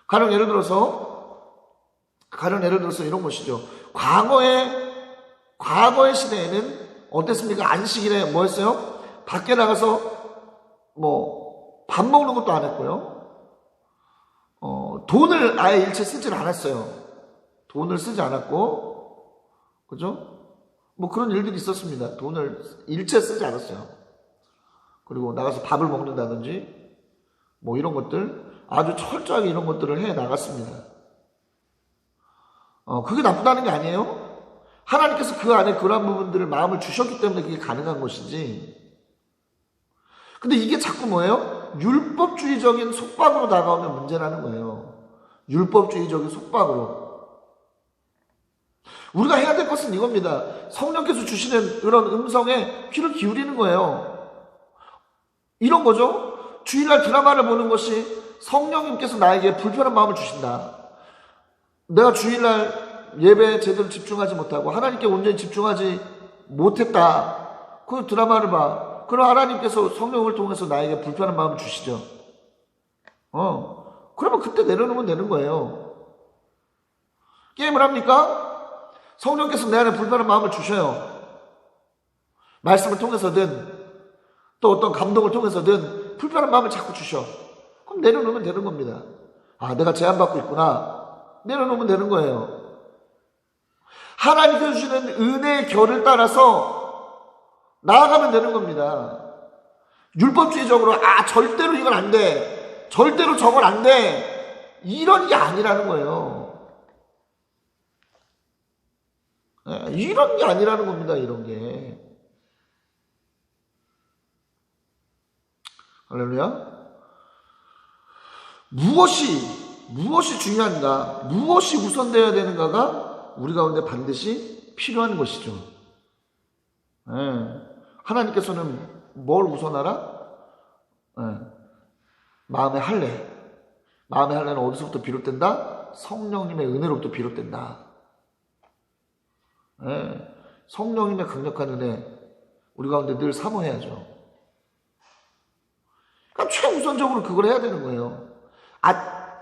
가령 예를 들어서 이런 것이죠. 과거의 시대에는 어땠습니까? 안식일에 뭐 했어요? 밖에 나가서 밥 먹는 것도 안 했고요. 돈을 아예 일체 쓰질 않았어요. 돈을 쓰지 않았고, 그죠? 그런 일들이 있었습니다. 돈을 일체 쓰지 않았어요. 그리고 나가서 밥을 먹는다든지, 이런 것들, 아주 철저하게 이런 것들을 해 나갔습니다. 그게 나쁘다는 게 아니에요. 하나님께서 그 안에 그러한 부분들을 마음을 주셨기 때문에 그게 가능한 것이지. 근데 이게 자꾸 뭐예요? 율법주의적인 속박으로 다가오면 문제라는 거예요. 율법주의적인 속박으로. 우리가 해야 될 것은 이겁니다. 성령께서 주시는 그런 음성에 귀를 기울이는 거예요. 이런 거죠. 주일날 드라마를 보는 것이 성령님께서 나에게 불편한 마음을 주신다. 내가 주일날 예배에 제대로 집중하지 못하고 하나님께 온전히 집중하지 못했다. 그 드라마를 봐. 그럼 하나님께서 성령을 통해서 나에게 불편한 마음을 주시죠. 그러면 그때 내려놓으면 되는 거예요. 게임을 합니까? 성령께서 내 안에 불편한 마음을 주셔요. 말씀을 통해서든 또 어떤 감동을 통해서든 불편한 마음을 자꾸 주셔. 그럼 내려놓으면 되는 겁니다. 내가 제한받고 있구나. 내려놓으면 되는 거예요. 하나님께서 주시는 은혜의 결을 따라서 나아가면 되는 겁니다. 율법주의적으로 절대로 이건 안 돼. 절대로 저건 안 돼. 이런 게 아니라는 거예요. 이런 게 아니라는 겁니다. 이런 게. 할렐루야. 무엇이 중요한가, 무엇이 우선되어야 되는가가 우리 가운데 반드시 필요한 것이죠. 하나님께서는 뭘 우선하라? 마음의 할례. 마음의 할례는 어디서부터 비롯된다? 성령님의 은혜로부터 비롯된다. 성령님의 강력한 은혜 우리 가운데 늘 사모해야죠. 그러니까 최우선적으로 그걸 해야 되는 거예요.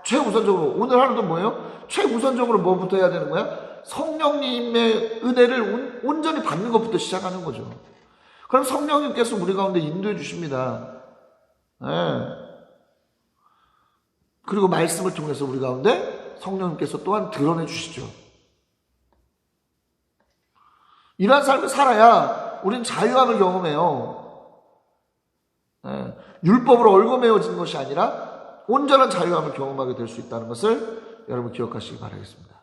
최우선적으로 오늘 하루도 뭐예요? 최우선적으로 뭐부터 해야 되는 거야? 성령님의 은혜를 온전히 받는 것부터 시작하는 거죠. 그럼 성령님께서 우리 가운데 인도해 주십니다. 그리고 말씀을 통해서 우리 가운데 성령님께서 또한 드러내 주시죠. 이러한 삶을 살아야 우리는 자유함을 경험해요. 율법으로 얽어매어진 것이 아니라 온전한 자유함을 경험하게 될 수 있다는 것을 여러분 기억하시기 바라겠습니다.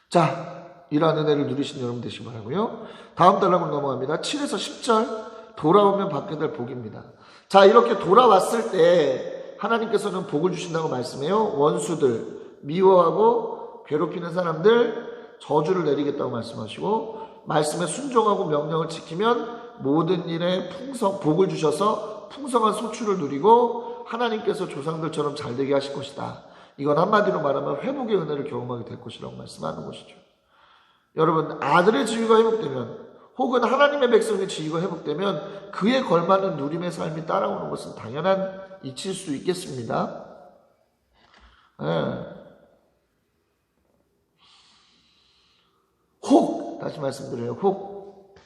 자, 이러한 은혜를 누리신 여러분 되시기 바라고요. 다음 단락으로 넘어갑니다. 7에서 10절 돌아오면 받게 될 복입니다. 자, 이렇게 돌아왔을 때 하나님께서는 복을 주신다고 말씀해요. 원수들, 미워하고 괴롭히는 사람들 저주를 내리겠다고 말씀하시고 말씀에 순종하고 명령을 지키면 모든 일에 복을 주셔서 풍성한 소출을 누리고 하나님께서 조상들처럼 잘되게 하실 것이다. 이건 한마디로 말하면 회복의 은혜를 경험하게 될 것이라고 말씀하는 것이죠. 여러분, 아들의 지위가 회복되면 혹은 하나님의 백성의 지위가 회복되면 그에 걸맞는 누림의 삶이 따라오는 것은 당연한 이치일 수 있겠습니다. 혹 다시 말씀드려요. 혹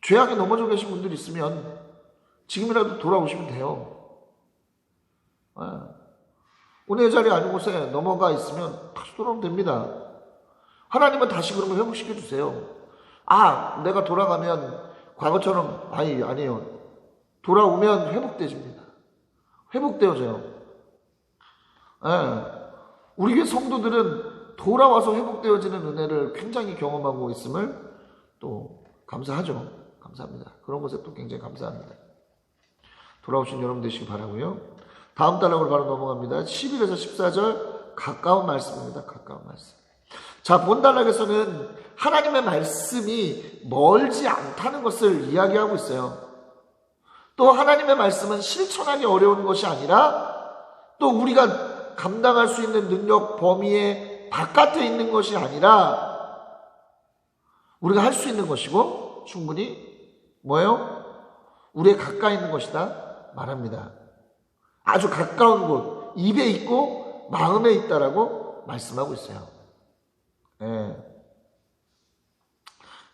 죄악에 넘어져 계신 분들이 있으면 지금이라도 돌아오시면 돼요. 오늘 자리에 아닌 곳에 넘어가 있으면 다시 돌아오면 됩니다. 하나님은 다시 그런 걸 회복시켜 주세요. 내가 돌아가면 과거처럼 아니에요. 돌아오면 회복되집니다. 회복되어져요. 우리 교회 성도들은 돌아와서 회복되어지는 은혜를 굉장히 경험하고 있음을 또 감사하죠. 감사합니다. 그런 것에 또 굉장히 감사합니다. 돌아오신 여러분 되시기 바라고요. 다음 단락으로 바로 넘어갑니다. 11에서 14절 가까운 말씀입니다. 가까운 말씀. 자, 본 단락에서는 하나님의 말씀이 멀지 않다는 것을 이야기하고 있어요. 또 하나님의 말씀은 실천하기 어려운 것이 아니라 또 우리가 감당할 수 있는 능력 범위의 바깥에 있는 것이 아니라 우리가 할 수 있는 것이고 충분히 뭐예요? 우리의 가까이 있는 것이다 말합니다. 아주 가까운 곳, 입에 있고 마음에 있다라고 말씀하고 있어요. 예.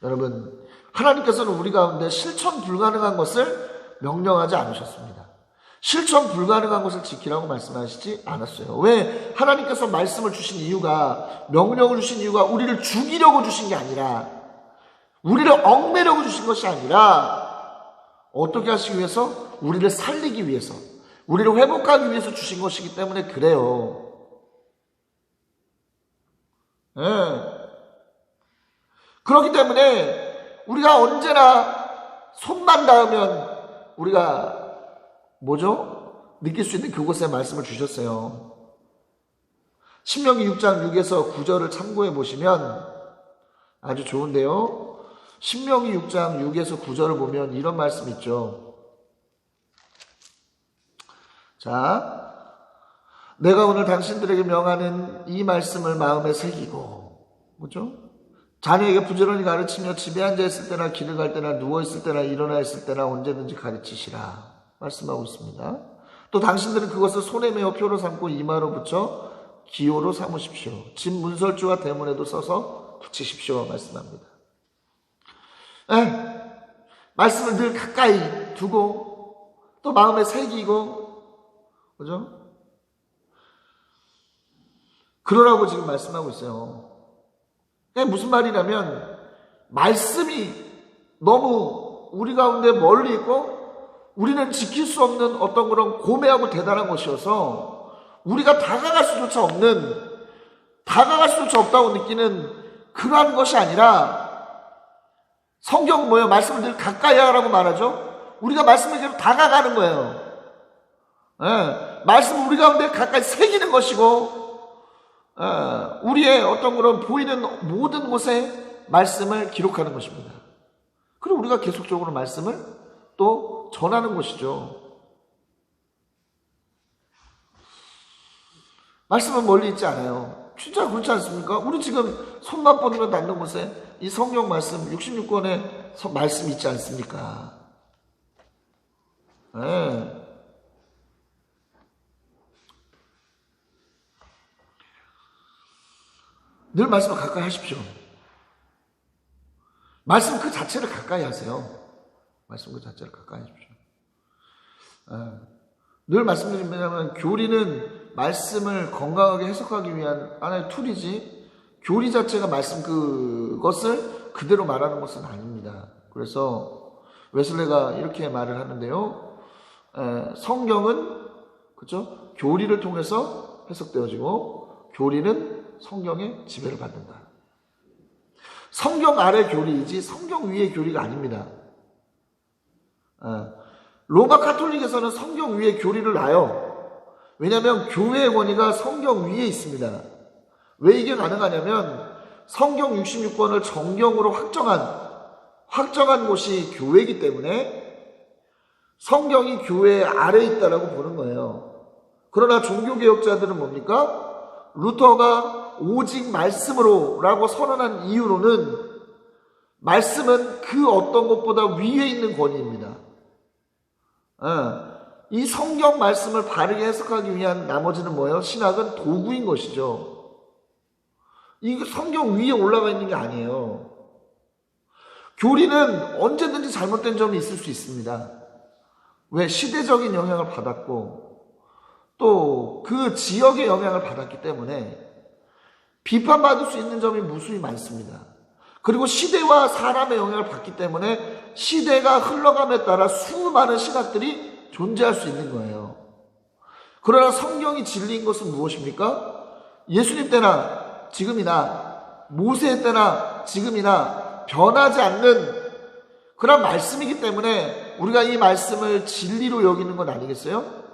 여러분, 하나님께서는 우리 가운데 실천 불가능한 것을 명령하지 않으셨습니다. 실천 불가능한 것을 지키라고 말씀하시지 않았어요. 왜? 하나님께서 말씀을 주신 이유가, 명령을 주신 이유가 우리를 죽이려고 주신 게 아니라, 우리를 얽매려고 주신 것이 아니라, 어떻게 하시기 위해서? 우리를 살리기 위해서, 우리를 회복하기 위해서 주신 것이기 때문에 그래요. 예. 그렇기 때문에 우리가 언제나 손만 닿으면 우리가 느낄 수 있는 그곳에 말씀을 주셨어요. 신명기 6장 6에서 9절을 참고해 보시면 아주 좋은데요. 신명기 6장 6에서 9절을 보면 이런 말씀이 있죠. 자, 내가 오늘 당신들에게 명하는 이 말씀을 마음에 새기고, 자녀에게 부지런히 가르치며 집에 앉아 있을 때나 길을 갈 때나 누워 있을 때나 일어나 있을 때나 언제든지 가르치시라 말씀하고 있습니다. 또 당신들은 그것을 손에 메어 표로 삼고 이마로 붙여 기호로 삼으십시오. 집 문설주와 대문에도 써서 붙이십시오 말씀합니다. 말씀을 늘 가까이 두고 또 마음에 새기고, 그러라고 지금 말씀하고 있어요. 무슨 말이냐면, 말씀이 너무 우리 가운데 멀리 있고 우리는 지킬 수 없는 어떤 그런 고매하고 대단한 것이어서 우리가 다가갈 수조차 없다고 느끼는 그러한 것이 아니라, 성경은 뭐예요? 말씀을 늘 가까이 하라고 말하죠. 우리가 말씀에게로 다가가는 거예요. 말씀을 우리 가운데 가까이 새기는 것이고, 우리의 어떤 그런 보이는 모든 곳에 말씀을 기록하는 것입니다. 그리고 우리가 계속적으로 말씀을 또 전하는 것이죠. 말씀은 멀리 있지 않아요. 진짜 그렇지 않습니까? 우리 지금 손만 뻗으면 닿는 곳에 이 성경 말씀 66권의 말씀이 있지 않습니까? 늘 말씀을 가까이 하십시오. 말씀 그 자체를 가까이 하세요. 말씀 그 자체를 가까이 하십시오. 늘 말씀드리면, 교리는 말씀을 건강하게 해석하기 위한 하나의 툴이지, 교리 자체가 말씀 그것을 그대로 말하는 것은 아닙니다. 그래서 웨슬레가 이렇게 말을 하는데요. 성경은 교리를 통해서 해석되어지고, 교리는 성경의 지배를 받는다. 성경 아래 교리이지 성경 위의 교리가 아닙니다. 로마 카톨릭에서는 성경 위에 교리를 놔요. 왜냐하면 교회의 권위가 성경 위에 있습니다. 왜 이게 가능하냐면, 성경 66권을 정경으로 확정한 곳이 교회이기 때문에 성경이 교회 아래에 있다라고 보는 거예요. 그러나 종교개혁자들은 뭡니까? 루터가 오직 말씀으로 라고 선언한 이유로는, 말씀은 그 어떤 것보다 위에 있는 권위입니다. 이 성경 말씀을 바르게 해석하기 위한 나머지는 뭐예요? 신학은 도구인 것이죠. 이 성경 위에 올라가 있는 게 아니에요. 교리는 언제든지 잘못된 점이 있을 수 있습니다. 왜? 시대적인 영향을 받았고 또 그 지역의 영향을 받았기 때문에 비판받을 수 있는 점이 무수히 많습니다. 그리고 시대와 사람의 영향을 받기 때문에 시대가 흘러감에 따라 수많은 신학들이 존재할 수 있는 거예요. 그러나 성경이 진리인 것은 무엇입니까? 예수님 때나 지금이나 모세 때나 지금이나 변하지 않는 그런 말씀이기 때문에 우리가 이 말씀을 진리로 여기는 건 아니겠어요?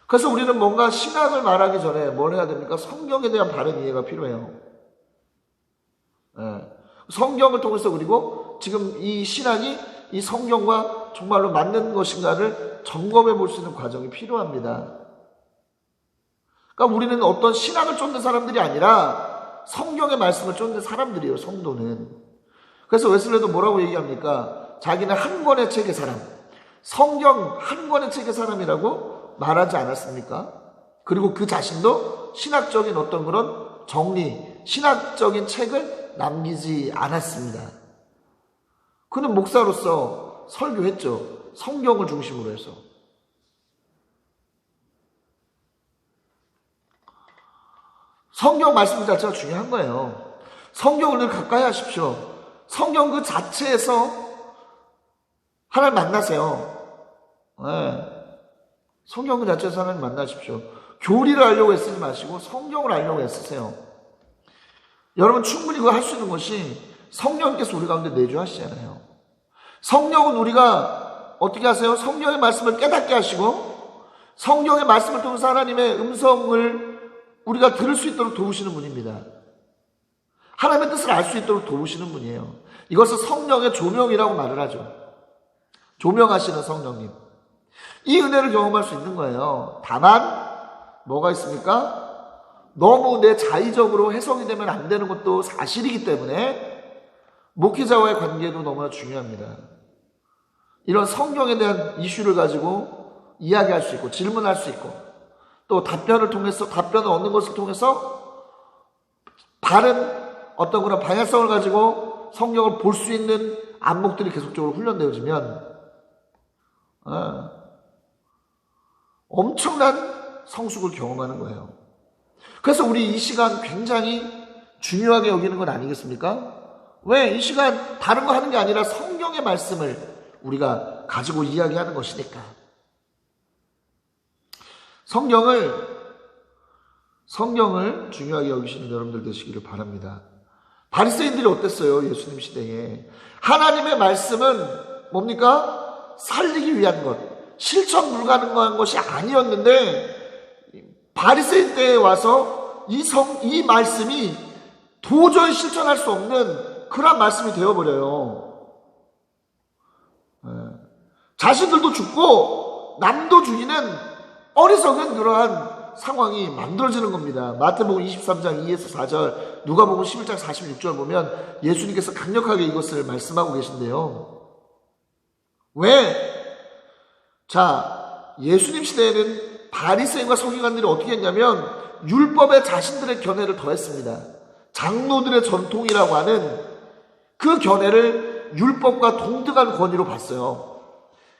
그래서 우리는 뭔가 신학을 말하기 전에 뭘 해야 됩니까? 성경에 대한 바른 이해가 필요해요. 성경을 통해서, 그리고 지금 이 신학이 이 성경과 정말로 맞는 것인가를 점검해 볼 수 있는 과정이 필요합니다. 그러니까 우리는 어떤 신학을 쫓는 사람들이 아니라 성경의 말씀을 쫓는 사람들이에요, 성도는. 그래서 웨슬레도 뭐라고 얘기합니까? 자기는 한 권의 책의 사람, 성경 한 권의 책의 사람이라고 말하지 않았습니까? 그리고 그 자신도 신학적인 어떤 그런 정리, 신학적인 책을 남기지 않았습니다. 그는 목사로서 설교했죠. 성경을 중심으로 해서. 성경 말씀 자체가 중요한 거예요. 성경을 늘 가까이 하십시오. 성경 그 자체에서 하나님 만나세요. 네. 성경 그 자체에서 하나님 만나십시오. 교리를 알려고 애쓰지 마시고 성경을 알려고 애쓰세요. 여러분 충분히 그거 할 수 있는 것이 성령께서 우리 가운데 내주하시잖아요. 성령은 우리가 어떻게 하세요? 성경의 말씀을 깨닫게 하시고 성경의 말씀을 통해서 하나님의 음성을 우리가 들을 수 있도록 도우시는 분입니다. 하나님의 뜻을 알 수 있도록 도우시는 분이에요. 이것을 성령의 조명이라고 말을 하죠. 조명하시는 성령님. 이 은혜를 경험할 수 있는 거예요. 다만 뭐가 있습니까? 너무 내 자의적으로 해석이 되면 안 되는 것도 사실이기 때문에 목회자와의 관계도 너무나 중요합니다. 이런 성경에 대한 이슈를 가지고 이야기할 수 있고 질문할 수 있고 또 답변을 얻는 것을 통해서 바른 어떤 그런 방향성을 가지고 성경을 볼 수 있는 안목들이 계속적으로 훈련되어지면 엄청난 성숙을 경험하는 거예요. 그래서 우리 이 시간 굉장히 중요하게 여기는 건 아니겠습니까? 왜? 이 시간 다른 거 하는 게 아니라 성경의 말씀을 우리가 가지고 이야기하는 것이니까. 성경을 중요하게 여기시는 여러분들 되시기를 바랍니다. 바리새인들이 어땠어요? 예수님 시대에. 하나님의 말씀은 뭡니까? 살리기 위한 것, 실천 불가능한 것이 아니었는데 바리새인 때에 와서 이 말씀이 도저히 실천할 수 없는 그런 말씀이 되어버려요. 자신들도 죽고 남도 죽이는 어리석은 그러한 상황이 만들어지는 겁니다. 마태복음 23장 2에서 4절, 누가복음 11장 46절 보면 예수님께서 강력하게 이것을 말씀하고 계신데요. 왜? 자, 예수님 시대에는 바리새인과 서기관들이 어떻게 했냐면 율법에 자신들의 견해를 더했습니다. 장로들의 전통이라고 하는 그 견해를 율법과 동등한 권위로 봤어요.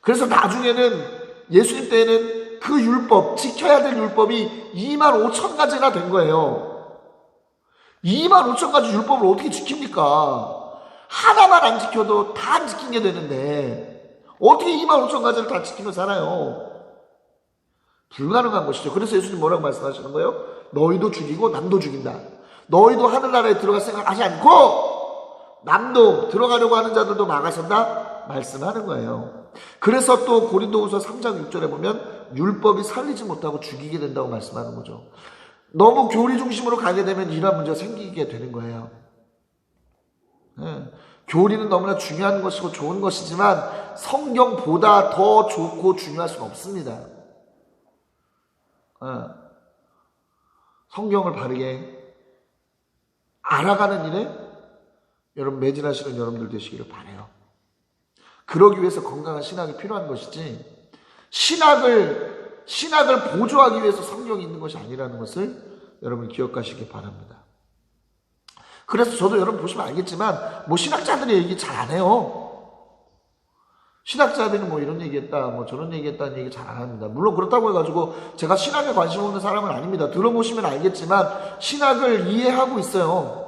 그래서 나중에는 예수님 때에는 그 율법, 지켜야 될 율법이 25,000가지나 된 거예요. 25,000가지 율법을 어떻게 지킵니까? 하나만 안 지켜도 다 안 지킨 게 되는데 어떻게 25,000가지를 다 지키며 살아요? 불가능한 것이죠. 그래서 예수님 뭐라고 말씀하시는 거예요? 너희도 죽이고 남도 죽인다. 너희도 하늘나라에 들어갈 생각하지 않고 남도 들어가려고 하는 자들도 막아선다 말씀하는 거예요. 그래서 또 고린도후서 3장 6절에 보면 율법이 살리지 못하고 죽이게 된다고 말씀하는 거죠. 너무 교리 중심으로 가게 되면 이러한 문제가 생기게 되는 거예요. 교리는 너무나 중요한 것이고 좋은 것이지만 성경보다 더 좋고 중요할 수는 없습니다. 성경을 바르게 알아가는 일에 여러분 매진하시는 여러분들 되시기를 바라요. 그러기 위해서 건강한 신학이 필요한 것이지 신학을 보조하기 위해서 성경이 있는 것이 아니라는 것을 여러분 기억하시기 바랍니다. 그래서 저도 여러분 보시면 알겠지만 신학자들이 얘기 잘 안 해요. 신학자들은 이런 얘기했다, 저런 얘기했다는 얘기 잘 안 합니다. 물론 그렇다고 해가지고 제가 신학에 관심 없는 사람은 아닙니다. 들어보시면 알겠지만 신학을 이해하고 있어요.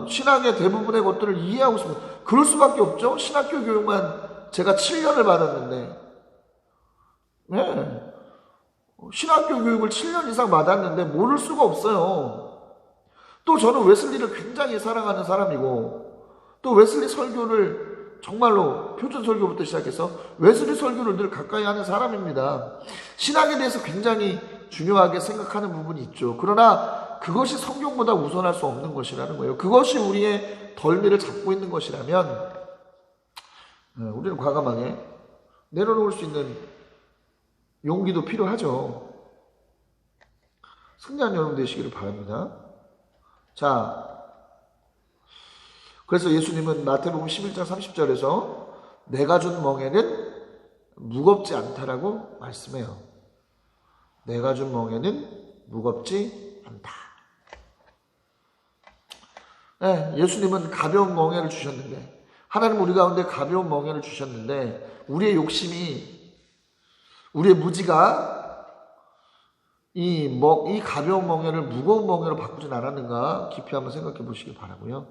신학의 대부분의 것들을 이해하고 있습니다. 그럴 수밖에 없죠. 신학교 교육만 제가 7년을 받았는데, 신학교 교육을 7년 이상 받았는데 모를 수가 없어요. 또 저는 웨슬리를 굉장히 사랑하는 사람이고, 또 웨슬리 설교를 정말로 표준 설교부터 시작해서 웨슬리 설교를 늘 가까이 하는 사람입니다. 신학에 대해서 굉장히 중요하게 생각하는 부분이 있죠. 그러나 그것이 성경보다 우선할 수 없는 것이라는 거예요. 그것이 우리의 덜미를 잡고 있는 것이라면 우리는 과감하게 내려놓을 수 있는 용기도 필요하죠. 승리한 여러분 되시기를 바랍니다. 자, 그래서 예수님은 마태복음 11장 30절에서 내가 준 멍에는 무겁지 않다라고 말씀해요. 내가 준 멍에는 무겁지 않다. 네, 예수님은 가벼운 멍에를 주셨는데, 하나님은 우리 가운데 가벼운 멍에를 주셨는데, 우리의 욕심이, 우리의 무지가 이 가벼운 멍에를 무거운 멍에로 바꾸진 않았는가 깊이 한번 생각해 보시기 바라고요.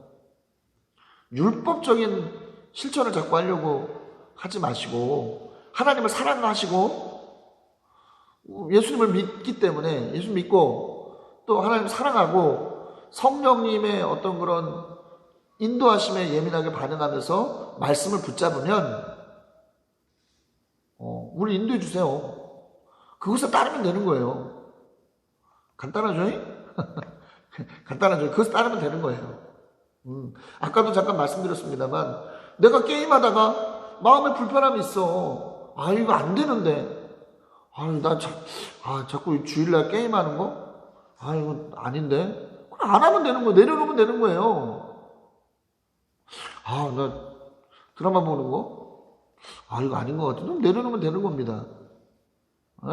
율법적인 실천을 자꾸 하려고 하지 마시고, 하나님을 사랑하시고 예수님을 믿기 때문에, 예수 믿고 또 하나님을 사랑하고 성령님의 어떤 그런 인도하심에 예민하게 반응하면서 말씀을 붙잡으면 우리 인도해 주세요. 그것에 따르면 되는 거예요. 간단하죠? 간단하죠? 그것에 따르면 되는 거예요. 아까도 잠깐 말씀드렸습니다만, 내가 게임하다가 마음에 불편함이 있어. 이거 안 되는데. 자꾸 주일날 게임하는 거? 이거 아닌데. 그럼 안 하면 되는 거예요. 내려놓으면 되는 거예요. 나 드라마 보는 거? 이거 아닌 것 같아. 내려놓으면 되는 겁니다. 네.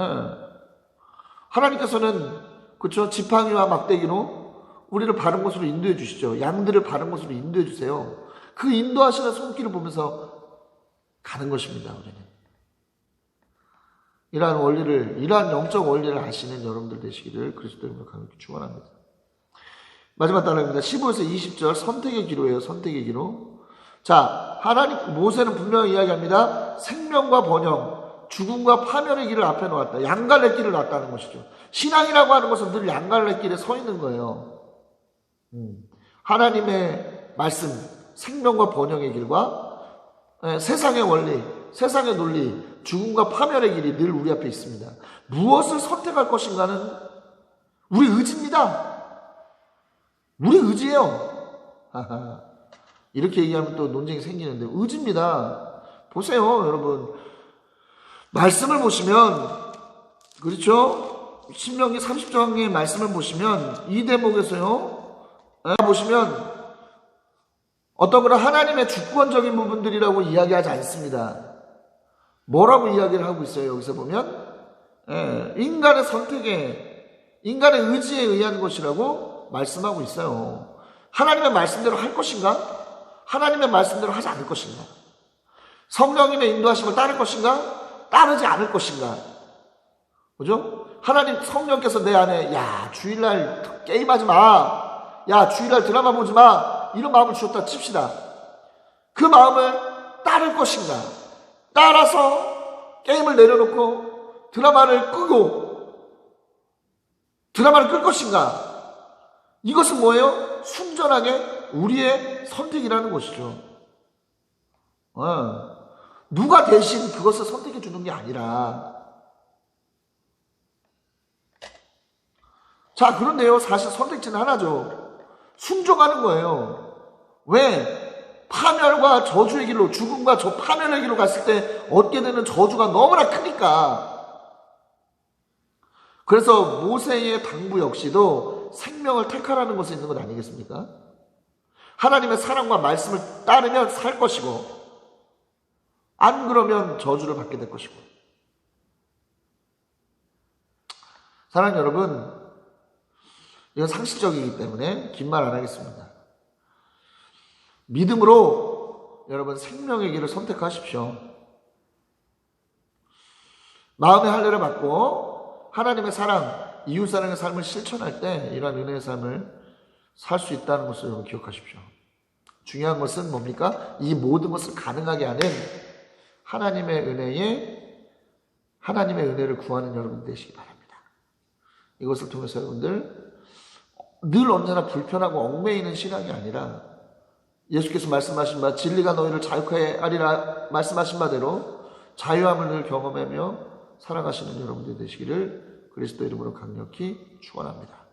하나님께서는, 그렇죠, 지팡이와 막대기로 우리를 바른 곳으로 인도해 주시죠. 양들을 바른 곳으로 인도해 주세요. 그 인도하시는 손길을 보면서 가는 것입니다. 우리는 이러한 영적 원리를 아시는 여러분들 되시기를 그리스도 이름으로 강력히 축원합니다. 마지막 단락입니다. 15에서 20절 선택의 기로예요. 선택의 기로. 자, 모세는 분명히 이야기합니다. 생명과 번영, 죽음과 파멸의 길을 앞에 놓았다. 양갈래 길을 놨다는 것이죠. 신앙이라고 하는 것은 늘 양갈래 길에 서 있는 거예요. 하나님의 말씀, 생명과 번영의 길과 세상의 원리, 세상의 논리, 죽음과 파멸의 길이 늘 우리 앞에 있습니다. 무엇을 선택할 것인가는 우리 의지입니다. 우리 의지예요. 이렇게 얘기하면 또 논쟁이 생기는데, 의지입니다. 보세요, 여러분. 말씀을 보시면, 그렇죠? 신명기 30장의 말씀을 보시면, 이 대목에서요, 보시면, 어떤 그런 하나님의 주권적인 부분들이라고 이야기하지 않습니다. 뭐라고 이야기를 하고 있어요, 여기서 보면? 인간의 선택에, 인간의 의지에 의한 것이라고 말씀하고 있어요. 하나님의 말씀대로 할 것인가? 하나님의 말씀대로 하지 않을 것인가? 성령님의 인도하심을 따를 것인가? 따르지 않을 것인가? 그죠? 하나님, 성령께서 내 안에, 주일날 게임하지 마. 주일날 드라마 보지 마. 이런 마음을 주셨다 칩시다. 그 마음을 따를 것인가? 따라서 게임을 내려놓고 드라마를 끌 것인가? 이것은 뭐예요? 순전하게 우리의 선택이라는 것이죠. 누가 대신 그것을 선택해 주는 게 아니라. 자, 그런데요, 사실 선택지는 하나죠. 순종하는 거예요. 왜? 파멸과 저주의 길로, 죽음과 파멸의 길로 갔을 때 얻게 되는 저주가 너무나 크니까. 그래서 모세의 당부 역시도 생명을 택하라는 것에 있는 것 아니겠습니까? 하나님의 사랑과 말씀을 따르면 살 것이고, 안 그러면 저주를 받게 될 것이고. 사랑하는 여러분, 이건 상식적이기 때문에 긴 말 안 하겠습니다. 믿음으로 여러분 생명의 길을 선택하십시오. 마음의 할례를 받고 하나님의 사랑, 이웃사랑의 삶을 실천할 때 이러한 은혜의 삶을 살 수 있다는 것을 여러분 기억하십시오. 중요한 것은 뭡니까? 이 모든 것을 가능하게 하는 하나님의 은혜를 구하는 여러분 되시기 바랍니다. 이것을 통해서 여러분들 늘 언제나 불편하고 얽매이는 신앙이 아니라 예수께서 말씀하신 바 진리가 너희를 자유케 하리라 말씀하신 바대로 자유함을 늘 경험하며 살아가시는 여러분들 되시기를 그리스도 이름으로 강력히 축원합니다.